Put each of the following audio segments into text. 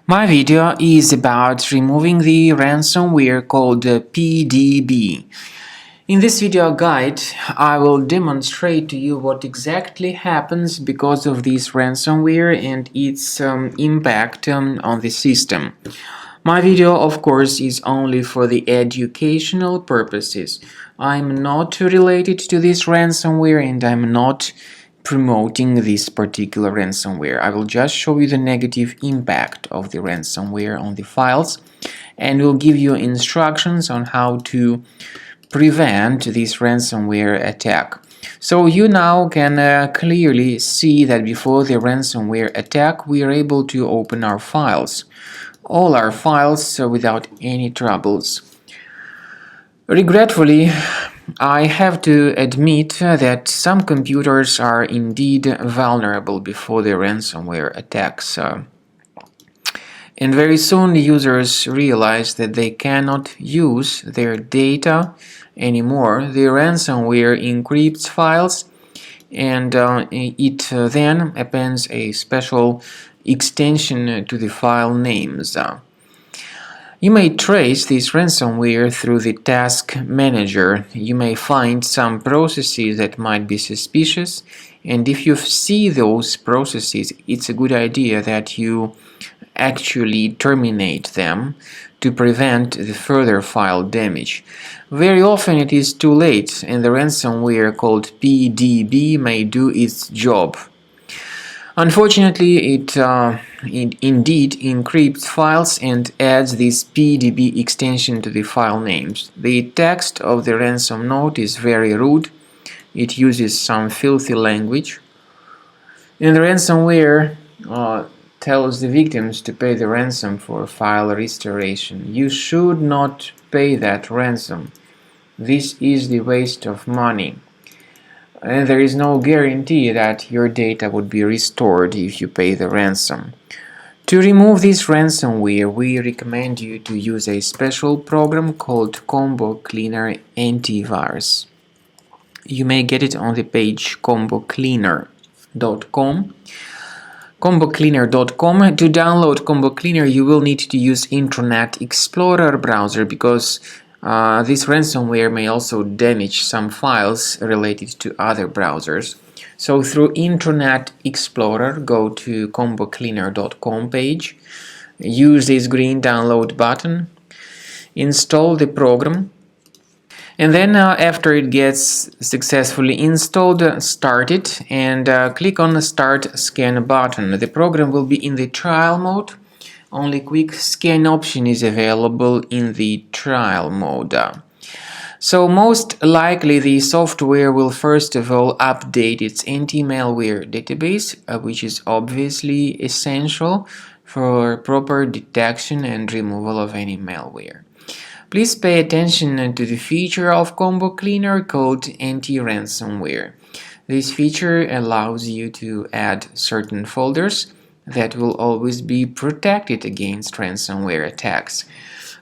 My video is about removing the ransomware called PDB. In this video guide, I will demonstrate to you what exactly happens because of this ransomware and its impact on the system. My video, of course, is only for the educational purposes. I'm not related to this ransomware and I'm not promoting this particular ransomware. I will just show you the negative impact of the ransomware on the files and will give you instructions on how to prevent this ransomware attack. So you now can clearly see that before the ransomware attack we are able to open our files. All our files without any troubles. Regretfully, I have to admit that some computers are indeed vulnerable before the ransomware attacks. And very soon users realize that they cannot use their data anymore. The ransomware encrypts files and it then appends a special extension to the file names. You may trace this ransomware through the task manager. You may find some processes that might be suspicious, and if you see those processes, it's a good idea that you actually terminate them to prevent the further file damage. Very often it is too late and the ransomware called PDB may do its job. Unfortunately, it indeed encrypts files and adds this PDB extension to the file names. The text of the ransom note is very rude. It uses some filthy language. And the ransomware tells the victims to pay the ransom for file restoration. You should not pay that ransom. This is the waste of money. And there is no guarantee that your data would be restored if you pay the ransom. To remove this ransomware, we recommend you to use a special program called Combo Cleaner Antivirus. You may get it on the page combocleaner.com. combocleaner.com. To download Combo Cleaner, you will need to use Internet Explorer browser because this ransomware may also damage some files related to other browsers. So through Internet Explorer, go to combocleaner.com page, use this green download button, install the program, and then after it gets successfully installed, start it and click on the Start Scan button. The program will be in the trial mode. Only quick scan option is available in the trial mode. So most likely the software will first of all update its anti-malware database, which is obviously essential for proper detection and removal of any malware. Please pay attention to the feature of Combo Cleaner called anti-ransomware. This feature allows you to add certain folders that will always be protected against ransomware attacks.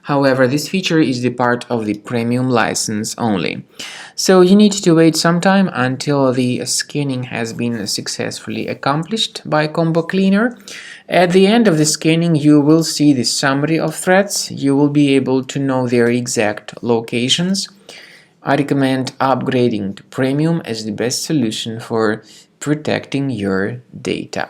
However, this feature is the part of the premium license only. So you need to wait some time until the scanning has been successfully accomplished by Combo Cleaner. At the end of the scanning, you will see the summary of threats. You will be able to know their exact locations. I recommend upgrading to premium as the best solution for protecting your data.